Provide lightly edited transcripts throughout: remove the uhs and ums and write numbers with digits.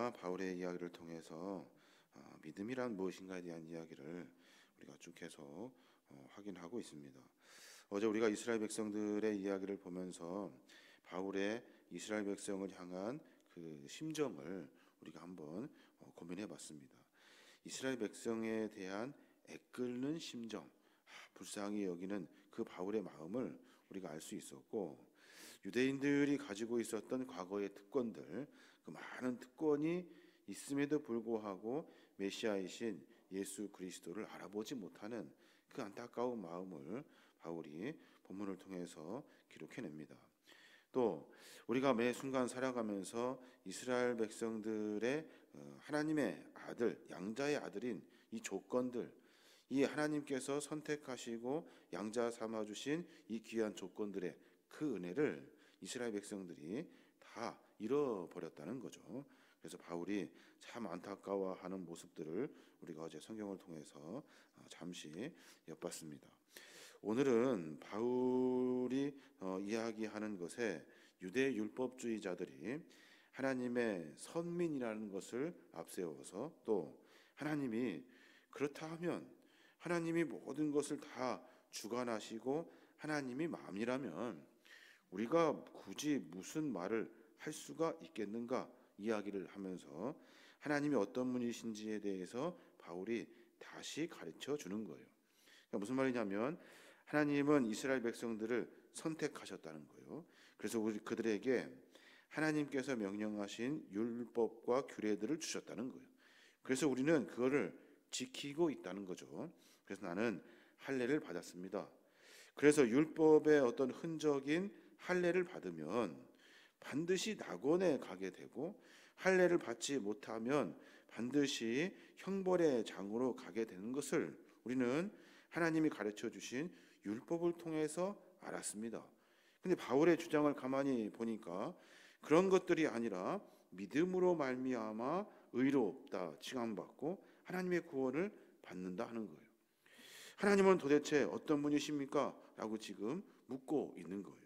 시나 바울의 이야기를 통해서 믿음이란 무엇인가에 대한 이야기를 우리가 쭉 계속 확인하고 있습니다. 어제 우리가 이스라엘 백성들의 이야기를 보면서 바울의 이스라엘 백성을 향한 그 심정을 우리가 한번 고민해 봤습니다. 이스라엘 백성에 대한 애끓는 심정, 불쌍히 여기는 그 바울의 마음을 우리가 알 수 있었고, 유대인들이 가지고 있었던 과거의 특권들, 그 많은 특권이 있음에도 불구하고 메시아이신 예수 그리스도를 알아보지 못하는 그 안타까운 마음을 바울이 본문을 통해서 기록해냅니다. 또 우리가 매 순간 살아가면서 이스라엘 백성들의 하나님의 아들, 양자의 아들인 이 조건들, 이 하나님께서 선택하시고 양자 삼아 주신 이 귀한 조건들의 그 은혜를 이스라엘 백성들이 다 잃어버렸다는 거죠. 그래서 바울이 참 안타까워하는 모습들을 우리가 어제 성경을 통해서 잠시 엿봤습니다. 오늘은 바울이 이야기하는 것에 유대 율법주의자들이 하나님의 선민이라는 것을 앞세워서, 또 하나님이 그렇다 하면 하나님이 모든 것을 다 주관하시고 하나님이 마음이라면 우리가 굳이 무슨 말을 할 수가 있겠는가 이야기를 하면서 하나님이 어떤 분이신지에 대해서 바울이 다시 가르쳐 주는 거예요. 그러니까 무슨 말이냐면 하나님은 이스라엘 백성들을 선택하셨다는 거예요. 그래서 우리 그들에게 하나님께서 명령하신 율법과 규례들을 주셨다는 거예요. 그래서 우리는 그거를 지키고 있다는 거죠. 그래서 나는 할례를 받았습니다. 그래서 율법의 어떤 흔적인 할례를 받으면 반드시 낙원에 가게 되고, 할례를 받지 못하면 반드시 형벌의 장으로 가게 되는 것을 우리는 하나님이 가르쳐 주신 율법을 통해서 알았습니다. 근데 바울의 주장을 가만히 보니까 그런 것들이 아니라 믿음으로 말미암아 의롭다 칭함받고 하나님의 구원을 받는다 하는 거예요. 하나님은 도대체 어떤 분이십니까? 라고 지금 묻고 있는 거예요.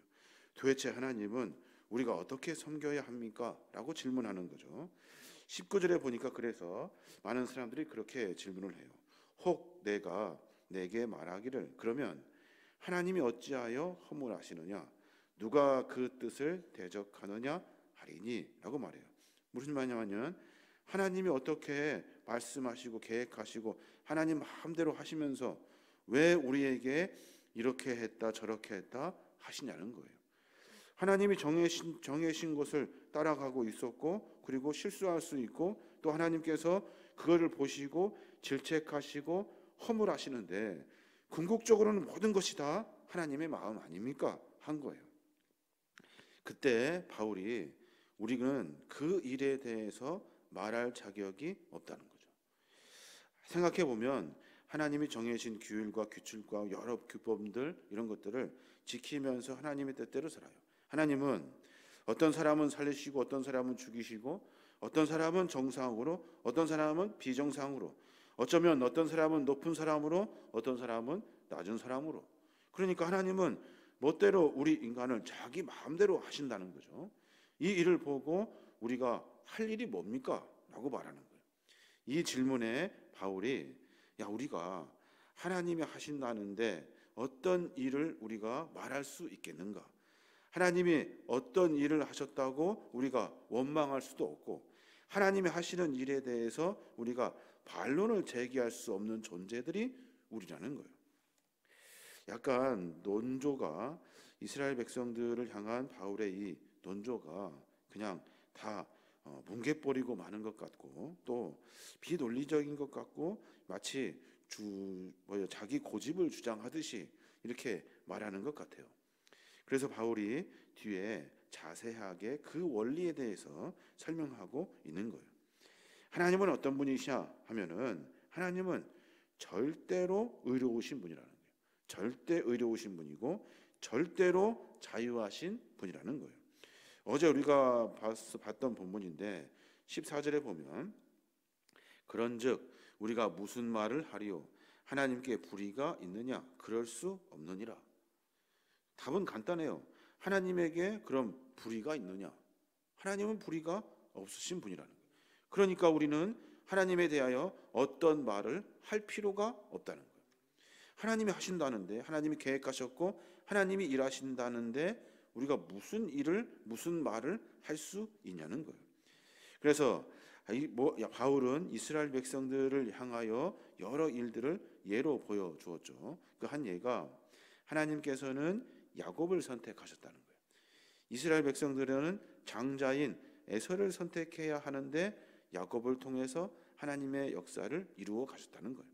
도대체 하나님은 우리가 어떻게 섬겨야 합니까? 라고 질문하는 거죠. 19절에 보니까 그래서 많은 사람들이 그렇게 질문을 해요. 혹 내가 내게 말하기를, 그러면 하나님이 어찌하여 허물하시느냐? 누가 그 뜻을 대적하느냐 하리니? 라고 말해요. 무슨 말이냐면 하나님이 어떻게 말씀하시고 계획하시고 하나님 마음대로 하시면서 왜 우리에게 이렇게 했다 저렇게 했다 하시냐는 거예요. 하나님이 정해신 것을 따라가고 있었고, 그리고 실수할 수 있고, 또 하나님께서 그거를 보시고 질책하시고 허물하시는데 궁극적으로는 모든 것이 다 하나님의 마음 아닙니까? 한 거예요. 그때 바울이 우리는 그 일에 대해서 말할 자격이 없다는 거죠. 생각해 보면 하나님이 정해진 규율과 규칙과 여러 규범들, 이런 것들을 지키면서 하나님의 뜻대로 살아요. 하나님은 어떤 사람은 살리시고 어떤 사람은 죽이시고 어떤 사람은 정상으로 어떤 사람은 비정상으로, 어쩌면 어떤 사람은 높은 사람으로 어떤 사람은 낮은 사람으로, 그러니까 하나님은 멋대로 우리 인간을 자기 마음대로 하신다는 거죠. 이 일을 보고 우리가 할 일이 뭡니까? 라고 말하는 거예요. 이 질문에 바울이 우리가 하나님이 하신다는데 어떤 일을 우리가 말할 수 있겠는가? 하나님이 어떤 일을 하셨다고 우리가 원망할 수도 없고, 하나님이 하시는 일에 대해서 우리가 반론을 제기할 수 없는 존재들이 우리라는 거예요. 약간 논조가, 이스라엘 백성들을 향한 바울의 이 논조가 그냥 다 뭉개버리고 마는 것 같고, 또 비논리적인 것 같고, 마치 자기 고집을 주장하듯이 이렇게 말하는 것 같아요. 그래서 바울이 뒤에 자세하게 그 원리에 대해서 설명하고 있는 거예요. 하나님은 어떤 분이시냐 하면은 하나님은 절대로 의로우신 분이라는 거예요. 절대 의로우신 분이고 절대로 자유하신 분이라는 거예요. 어제 우리가 봤던 본문인데 14절에 보면 그런즉 우리가 무슨 말을 하리요? 하나님께 불의가 있느냐? 그럴 수 없느니라. 답은 간단해요. 하나님에게 그럼 불의가 있느냐? 하나님은 불의가 없으신 분이라는 거예요. 그러니까 우리는 하나님에 대하여 어떤 말을 할 필요가 없다는 거예요. 하나님이 하신다는데, 하나님이 계획하셨고 하나님이 일하신다는데 우리가 무슨 말을 할 수 있냐는 거예요. 그래서 바울은 이스라엘 백성들을 향하여 여러 일들을 예로 보여주었죠. 그 한 예가 하나님께서는 야곱을 선택하셨다는 거예요. 이스라엘 백성들은 장자인 에서를 선택해야 하는데 야곱을 통해서 하나님의 역사를 이루어 가셨다는 거예요.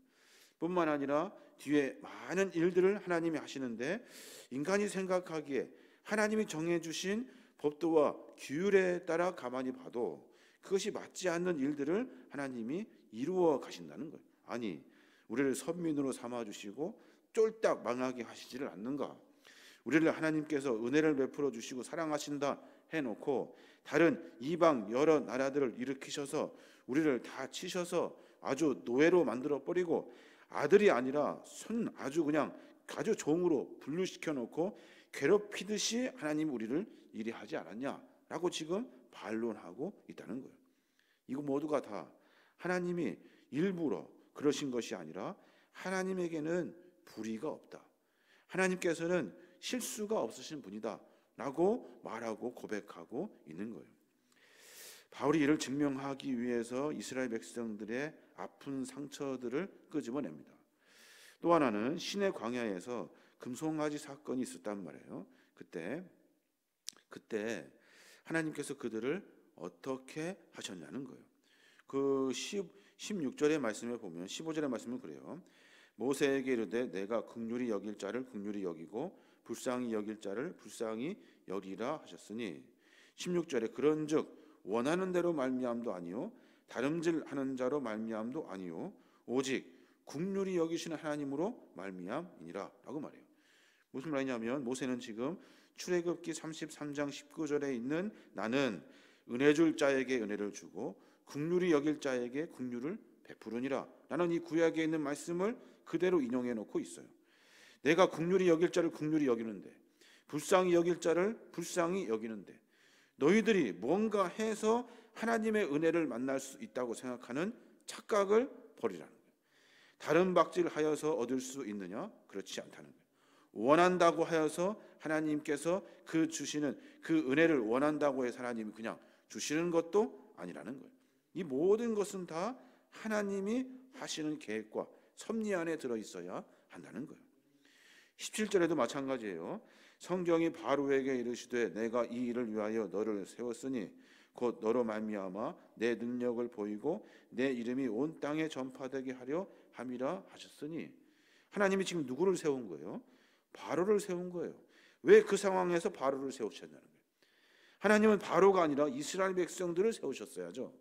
뿐만 아니라 뒤에 많은 일들을 하나님이 하시는데 인간이 생각하기에 하나님이 정해주신 법도와 규율에 따라 가만히 봐도 그것이 맞지 않는 일들을 하나님이 이루어 가신다는 거예요. 아니, 우리를 선민으로 삼아주시고 쫄딱 망하게 하시지를 않는가? 우리를 하나님께서 은혜를 베풀어 주시고 사랑하신다 해놓고 다른 이방 여러 나라들을 일으키셔서 우리를 다 치셔서 아주 노예로 만들어 버리고 아들이 아니라 아주 그냥 아주 종으로 분류시켜 놓고 괴롭히듯이 하나님 우리를 이리 하지 않았냐라고 지금 반론하고 있다는 거예요. 이거 모두가 다 하나님이 일부러 그러신 것이 아니라 하나님에게는 불의가 없다. 하나님께서는 실수가 없으신 분이다 라고 말하고 고백하고 있는 거예요. 바울이 이를 증명하기 위해서 이스라엘 백성들의 아픈 상처들을 끄집어냅니다. 또 하나는 시내 광야에서 금송아지 사건이 있었단 말이에요. 그때 하나님께서 그들을 어떻게 하셨냐는 거예요. 그 16절의 말씀에 보면 15절의 말씀은 그래요. 모세에게 이르되 내가 긍휼히 여길 자를 긍휼히 여기고 불쌍히 여길 자를 불쌍히 여기라 하셨으니 16절에 그런즉 원하는 대로 말미암도 아니요 다름질하는 자로 말미암도 아니요 오직 긍휼히 여기시는 하나님으로 말미암이니라 라고 말해요. 무슨 말이냐면 모세는 지금 출애굽기 33장 19절에 있는 나는 은혜 줄 자에게 은혜를 주고 긍휼히 여길 자에게 긍휼을 베푸르니라 라는 이 구약에 있는 말씀을 그대로 인용해 놓고 있어요. 내가 긍휼히 여길 자를 긍휼히 여기는데 불쌍히 여길 자를 불쌍히 여기는데 너희들이 뭔가 해서 하나님의 은혜를 만날 수 있다고 생각하는 착각을 버리라는 거예요. 다른 박질하여서 얻을 수 있느냐? 그렇지 않다는 거예요. 원한다고 하여서 하나님께서 그 주시는 그 은혜를 원한다고 해서 하나님이 그냥 주시는 것도 아니라는 거예요. 이 모든 것은 다 하나님이 하시는 계획과 섭리 안에 들어있어야 한다는 거예요. 17절에도 마찬가지예요. 성경이 바로에게 이르시되 내가 이 일을 위하여 너를 세웠으니 곧 너로 말미암아 내 능력을 보이고 내 이름이 온 땅에 전파되게 하려 함이라 하셨으니 하나님이 지금 누구를 세운 거예요? 바로를 세운 거예요. 왜 그 상황에서 바로를 세우셨냐는 거예요. 하나님은 바로가 아니라 이스라엘 백성들을 세우셨어야죠.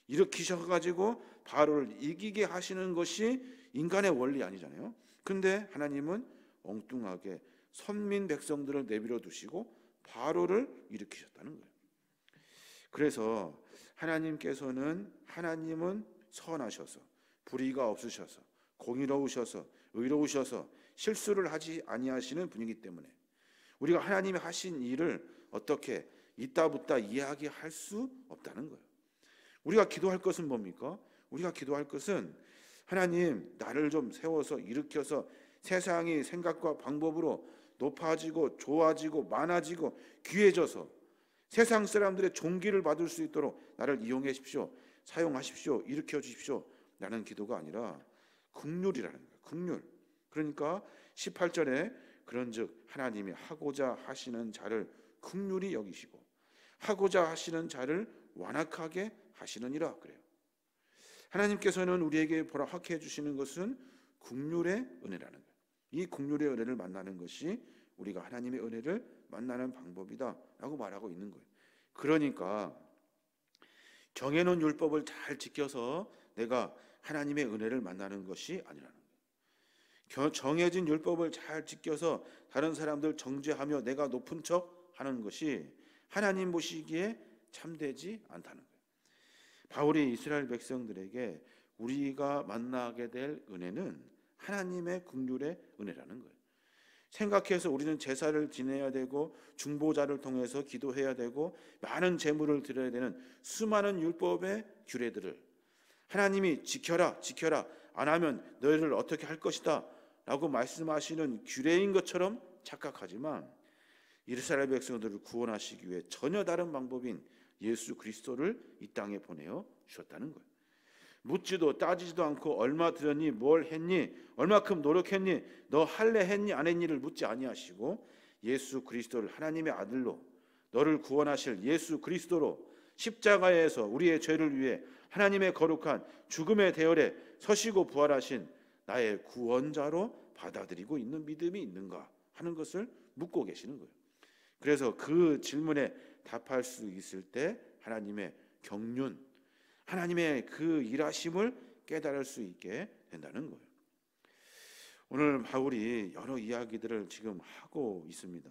일으키셔가지고 바로를 이기게 하시는 것이 인간의 원리 아니잖아요. 근데 하나님은 엉뚱하게 선민 백성들을 내버려 두시고 바로를 일으키셨다는 거예요. 그래서 하나님은 선하셔서 불의가 없으셔서 공의로우셔서 의로우셔서 실수를 하지 아니하시는 분이기 때문에 우리가 하나님이 하신 일을 어떻게 있다붙다 이야기할 수 없다는 거예요. 우리가 기도할 것은 뭡니까? 우리가 기도할 것은 하나님 나를 좀 세워서 일으켜서 세상이 생각과 방법으로 높아지고 좋아지고 많아지고 귀해져서 세상 사람들의 존귀를 받을 수 있도록 나를 이용해 주십시오. 사용하십시오. 일으켜 주십시오. 라는 기도가 아니라 긍휼이라는 거예요. 긍휼. 그러니까 18절에 그런즉 하나님이 하고자 하시는 자를 긍휼히 여기시고 하고자 하시는 자를 완악하게 하시느니라 그래요. 하나님께서는 우리에게 허락해 주시는 것은 긍휼의 은혜라는 거예요. 이 긍휼의 은혜를 만나는 것이 우리가 하나님의 은혜를 만나는 방법이다라고 말하고 있는 거예요. 그러니까 정해놓은 율법을 잘 지켜서 내가 하나님의 은혜를 만나는 것이 아니라는 거예요. 정해진 율법을 잘 지켜서 다른 사람들 정죄하며 내가 높은 척 하는 것이 하나님 보시기에 참되지 않다는 거예요. 바울이 이스라엘 백성들에게 우리가 만나게 될 은혜는 하나님의 긍휼의 은혜라는 거예요. 생각해서 우리는 제사를 지내야 되고 중보자를 통해서 기도해야 되고 많은 제물을 드려야 되는 수많은 율법의 규례들을 하나님이 지켜라 지켜라 안 하면 너희를 어떻게 할 것이다 라고 말씀하시는 규례인 것처럼 착각하지만 이스라엘 백성들을 구원하시기 위해 전혀 다른 방법인 예수 그리스도를 이 땅에 보내어 주셨다는 거예요. 묻지도 따지지도 않고 얼마 들였니, 뭘 했니, 얼마큼 노력했니, 너 할례 했니 안 했니를 묻지 아니하시고 예수 그리스도를 하나님의 아들로 너를 구원하실 예수 그리스도로 십자가에서 우리의 죄를 위해 하나님의 거룩한 죽음의 대열에 서시고 부활하신 나의 구원자로 받아들이고 있는 믿음이 있는가 하는 것을 묻고 계시는 거예요. 그래서 그 질문에 답할 수 있을 때 하나님의 경륜, 하나님의 그 일하심을 깨달을 수 있게 된다는 거예요. 오늘 바울이 여러 이야기들을 지금 하고 있습니다.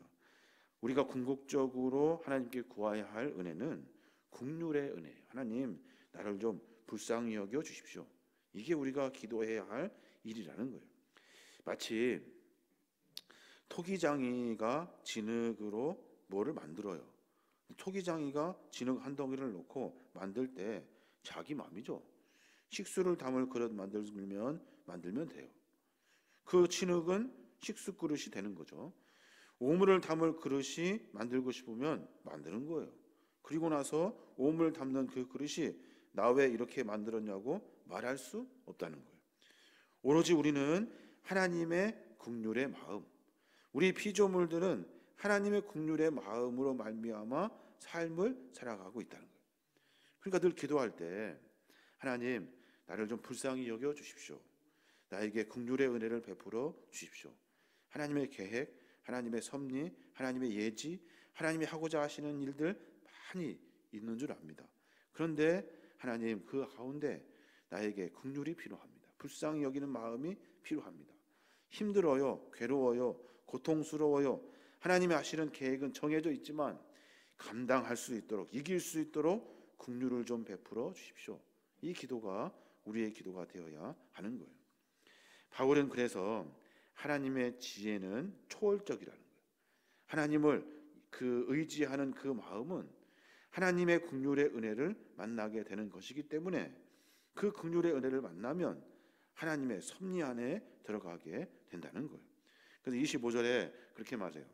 우리가 궁극적으로 하나님께 구해야 할 은혜는 국률의 은혜예요. 하나님 나를 좀 불쌍히 여겨 주십시오. 이게 우리가 기도해야 할 일이라는 거예요. 마치 토기장이가 진흙으로 뭐를 만들어요. 토기장이가 진흙 한 덩이를 놓고 만들 때 자기 마음이죠. 식수를 담을 그릇 만들면 돼요. 그 진흙은 식수 그릇이 되는 거죠. 오물을 담을 그릇이 만들고 싶으면 만드는 거예요. 그리고 나서 오물 담는 그 그릇이 나 왜 이렇게 만들었냐고 말할 수 없다는 거예요. 오로지 우리는 하나님의 긍휼의 마음, 우리 피조물들은 하나님의 긍휼의 마음으로 말미암아 삶을 살아가고 있다는 거예요. 그러니까 늘 기도할 때 하나님 나를 좀 불쌍히 여겨 주십시오. 나에게 긍휼의 은혜를 베풀어 주십시오. 하나님의 계획, 하나님의 섭리, 하나님의 예지, 하나님이 하고자 하시는 일들 많이 있는 줄 압니다. 그런데 하나님 그 가운데 나에게 긍휼이 필요합니다. 불쌍히 여기는 마음이 필요합니다. 힘들어요, 괴로워요, 고통스러워요. 하나님이 하시는 계획은 정해져 있지만 감당할 수 있도록, 이길 수 있도록 긍휼을 좀 베풀어 주십시오. 이 기도가 우리의 기도가 되어야 하는 거예요. 바울은 그래서 하나님의 지혜는 초월적이라는 거예요. 하나님을 그 의지하는 그 마음은 하나님의 긍휼의 은혜를 만나게 되는 것이기 때문에 그 긍휼의 은혜를 만나면 하나님의 섭리 안에 들어가게 된다는 거예요. 그래서 25절에 그렇게 말해요.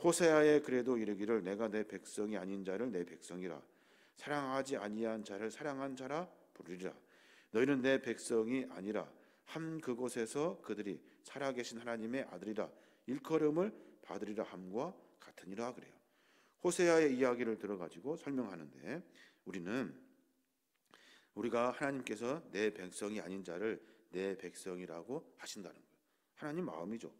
호세아에 그래도 이르기를 내가 내 백성이 아닌 자를 내 백성이라 사랑하지 아니한 자를 사랑한 자라 부르리라. 너희는 내 백성이 아니라 한 그곳에서 그들이 살아계신 하나님의 아들이라 일컬음을 받으리라 함과 같으니라 그래요. 호세아의 이야기를 들어가지고 설명하는데 우리가 하나님께서 내 백성이 아닌 자를 내 백성이라고 하신다는 거예요. 하나님 마음이죠.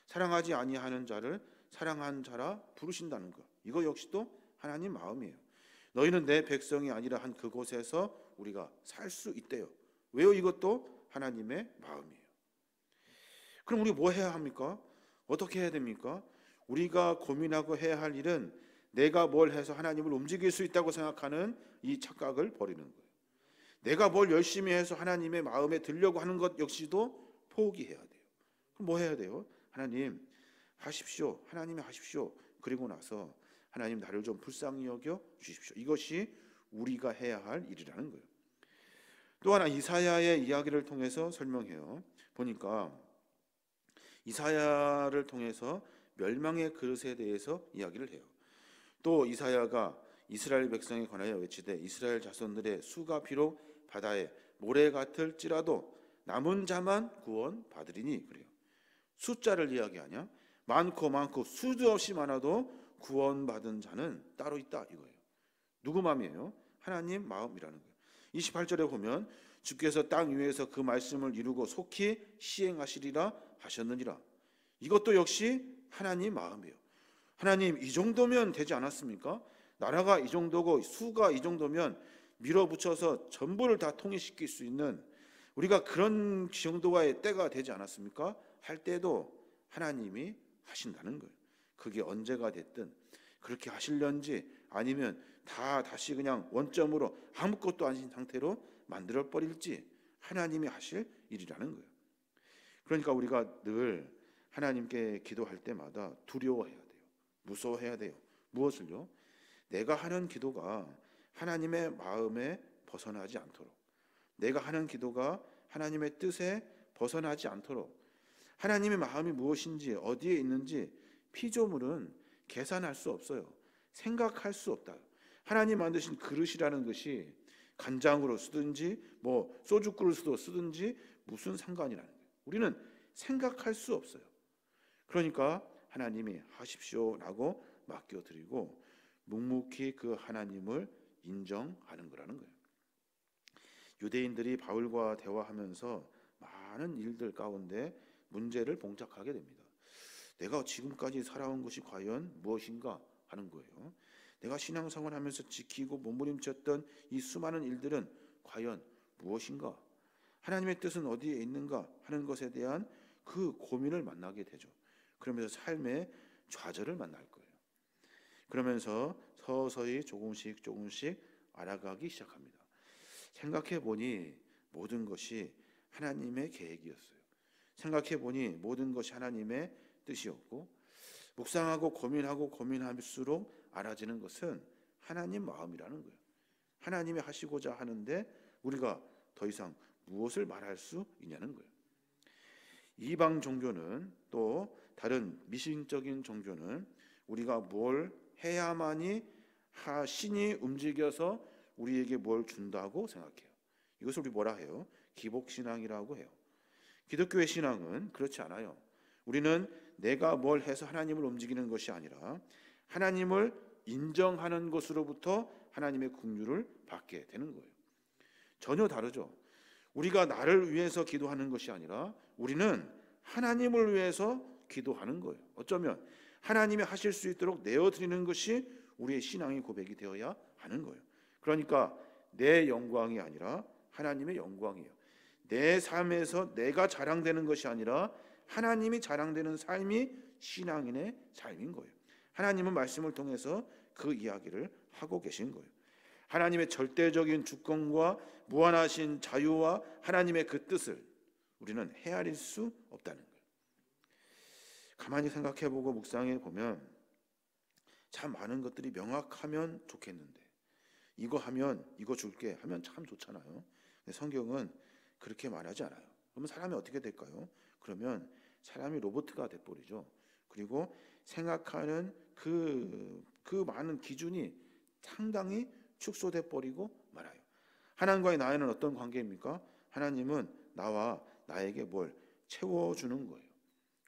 사랑하지 아니하는 자를 사랑한 자라 부르신다는 것. 이거 역시도 하나님 마음이에요. 너희는 내 백성이 아니라 한 그곳에서 우리가 살 수 있대요. 왜요? 이것도 하나님의 마음이에요. 그럼 우리 뭐 해야 합니까? 어떻게 해야 됩니까? 우리가 고민하고 해야 할 일은 내가 뭘 해서 하나님을 움직일 수 있다고 생각하는 이 착각을 버리는 거예요. 내가 뭘 열심히 해서 하나님의 마음에 들려고 하는 것 역시도 포기해야 돼요. 그럼 뭐 해야 돼요? 하나님 하십시오. 하나님이 하십시오. 그리고 나서 하나님 나를 좀 불쌍히 여겨 주십시오. 이것이 우리가 해야 할 일이라는 거예요. 또 하나 이사야의 이야기를 통해서 설명해요. 보니까 이사야를 통해서 멸망의 그릇에 대해서 이야기를 해요. 또 이사야가 이스라엘 백성에 관하여 외치되 이스라엘 자손들의 수가 비록 바다에 모래 같을지라도 남은 자만 구원 받으리니 그래요. 숫자를 이야기하냐? 많고 수도 없이 많아도 구원받은 자는 따로 있다 이거예요. 누구 마음이에요? 하나님 마음이라는 거예요. 28절에 보면 주께서 땅 위에서 그 말씀을 이루고 속히 시행하시리라 하셨느니라. 이것도 역시 하나님 마음이에요. 하나님 이 정도면 되지 않았습니까? 나라가 이 정도고 수가 이 정도면 밀어붙여서 전부를 다 통일시킬 수 있는 우리가 그런 정도의 때가 되지 않았습니까? 할 때도 하나님이 하신다는 거예요. 그게 언제가 됐든 그렇게 하시려는지 아니면 다 다시 그냥 원점으로 아무것도 아닌 상태로 만들어 버릴지 하나님이 하실 일이라는 거예요. 그러니까 우리가 늘 하나님께 기도할 때마다 두려워해야 돼요. 무서워해야 돼요. 무엇을요? 내가 하는 기도가 하나님의 마음에 벗어나지 않도록, 내가 하는 기도가 하나님의 뜻에 벗어나지 않도록, 하나님의 마음이 무엇인지 어디에 있는지 피조물은 계산할 수 없어요. 생각할 수 없다. 하나님 만드신 그릇이라는 것이 간장으로 쓰든지 소주 그릇으로 쓰든지 무슨 상관이라는 거예요. 우리는 생각할 수 없어요. 그러니까 하나님이 하십시오라고 맡겨드리고 묵묵히 그 하나님을 인정하는 거라는 거예요. 유대인들이 바울과 대화하면서 많은 일들 가운데 문제를 봉착하게 됩니다. 내가 지금까지 살아온 것이 과연 무엇인가 하는 거예요. 내가 신앙생활 하면서 지키고 몸부림쳤던 이 수많은 일들은 과연 무엇인가? 하나님의 뜻은 어디에 있는가 하는 것에 대한 그 고민을 만나게 되죠. 그러면서 삶의 좌절을 만날 거예요. 그러면서 서서히 조금씩 알아가기 시작합니다. 생각해 보니 모든 것이 하나님의 계획이었어요. 생각해 보니 모든 것이 하나님의 뜻이었고, 묵상하고 고민할수록 알아지는 것은 하나님 마음이라는 거예요. 하나님이 하시고자 하는데 우리가 더 이상 무엇을 말할 수 있냐는 거예요. 이방 종교는, 또 다른 미신적인 종교는 우리가 뭘 해야만이 신이 움직여서 우리에게 뭘 준다고 생각해요. 이것을 우리 뭐라 해요? 기복신앙이라고 해요. 기독교의 신앙은 그렇지 않아요. 우리는 내가 뭘 해서 하나님을 움직이는 것이 아니라 하나님을 인정하는 것으로부터 하나님의 긍휼을 받게 되는 거예요. 전혀 다르죠. 우리가 나를 위해서 기도하는 것이 아니라 우리는 하나님을 위해서 기도하는 거예요. 어쩌면 하나님이 하실 수 있도록 내어드리는 것이 우리의 신앙의 고백이 되어야 하는 거예요. 그러니까 내 영광이 아니라 하나님의 영광이에요. 내 삶에서 내가 자랑되는 것이 아니라 하나님이 자랑되는 삶이 신앙인의 삶인 거예요. 하나님은 말씀을 통해서 그 이야기를 하고 계신 거예요. 하나님의 절대적인 주권과 무한하신 자유와 하나님의 그 뜻을 우리는 헤아릴 수 없다는 거예요. 가만히 생각해보고 묵상해보면 참 많은 것들이 명확하면 좋겠는데, 이거 하면 이거 줄게 하면 참 좋잖아요. 근데 성경은 그렇게 말하지 않아요. 그러면 사람이 어떻게 될까요? 그러면 사람이 로봇가 돼버리죠. 그리고 생각하는 그 많은 기준이 상당히 축소돼 버리고 말아요. 하나님과의 나에는 어떤 관계입니까? 하나님은 나와 나에게 뭘 채워주는 거예요.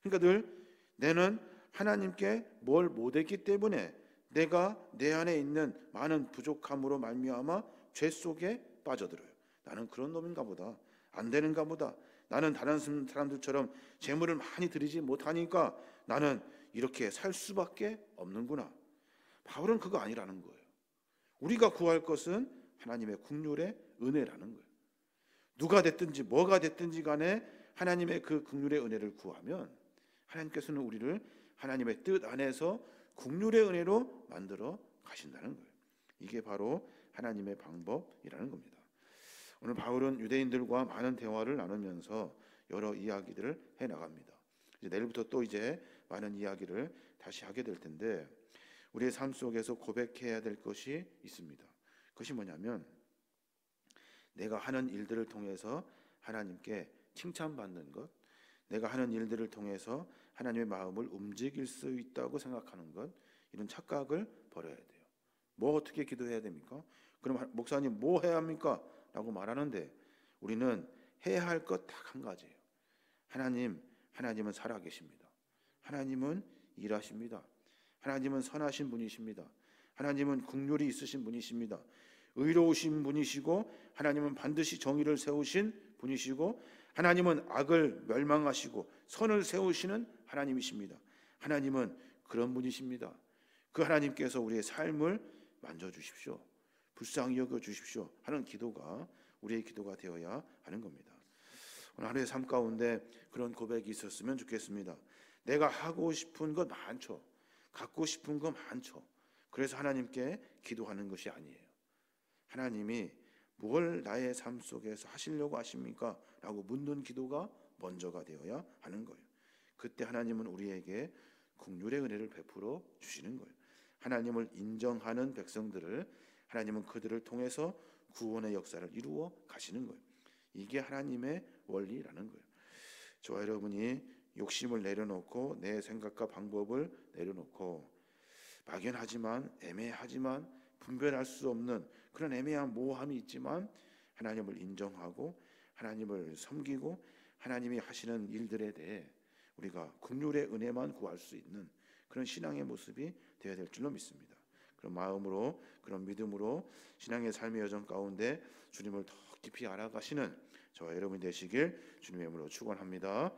그러니까 늘 내는 하나님께 뭘 못했기 때문에 내가 내 안에 있는 많은 부족함으로 말미암아 죄 속에 빠져들어요. 나는 그런 놈인가 보다, 안 되는가 보다, 나는 다른 사람들처럼 재물을 많이 드리지 못하니까 나는 이렇게 살 수밖에 없는구나. 바울은 그거 아니라는 거예요. 우리가 구할 것은 하나님의 긍휼의 은혜라는 거예요. 누가 됐든지 뭐가 됐든지 간에 하나님의 그 긍휼의 은혜를 구하면 하나님께서는 우리를 하나님의 뜻 안에서 긍휼의 은혜로 만들어 가신다는 거예요. 이게 바로 하나님의 방법이라는 겁니다. 오늘 바울은 유대인들과 많은 대화를 나누면서 여러 이야기들을 해 나갑니다. 이제 내일부터 또 이제 많은 이야기를 다시 하게 될 텐데, 우리의 삶 속에서 고백해야 될 것이 있습니다. 그것이 뭐냐면 내가 하는 일들을 통해서 하나님께 칭찬받는 것, 내가 하는 일들을 통해서 하나님의 마음을 움직일 수 있다고 생각하는 것, 이런 착각을 버려야 돼요. 뭐 어떻게 기도해야 됩니까? 그럼 목사님 뭐 해야 합니까? 라고 말하는데 우리는 해야 할 것 딱 한 가지예요. 하나님은 살아계십니다. 하나님은 일하십니다. 하나님은 선하신 분이십니다. 하나님은 긍휼이 있으신 분이십니다. 의로우신 분이시고 하나님은 반드시 정의를 세우신 분이시고 하나님은 악을 멸망하시고 선을 세우시는 하나님이십니다. 하나님은 그런 분이십니다. 그 하나님께서 우리의 삶을 만져주십시오. 불쌍히 여겨주십시오 하는 기도가 우리의 기도가 되어야 하는 겁니다. 오늘 하루의 삶 가운데 그런 고백이 있었으면 좋겠습니다. 내가 하고 싶은 것 많죠. 갖고 싶은 것 많죠. 그래서 하나님께 기도하는 것이 아니에요. 하나님이 뭘 나의 삶 속에서 하시려고 하십니까? 라고 묻는 기도가 먼저가 되어야 하는 거예요. 그때 하나님은 우리에게 긍휼의 은혜를 베풀어 주시는 거예요. 하나님을 인정하는 백성들을 하나님은 그들을 통해서 구원의 역사를 이루어 가시는 거예요. 이게 하나님의 원리라는 거예요. 저와 여러분이 욕심을 내려놓고 내 생각과 방법을 내려놓고 막연하지만 애매하지만 분별할 수 없는 그런 애매한 모호함이 있지만 하나님을 인정하고 하나님을 섬기고 하나님이 하시는 일들에 대해 우리가 긍휼의 은혜만 구할 수 있는 그런 신앙의 모습이 되어야 될 줄로 믿습니다. 그런 마음으로 그런 믿음으로 신앙의 삶의 여정 가운데 주님을 더 깊이 알아가시는 저와 여러분이 되시길 주님의 이름으로 축원합니다.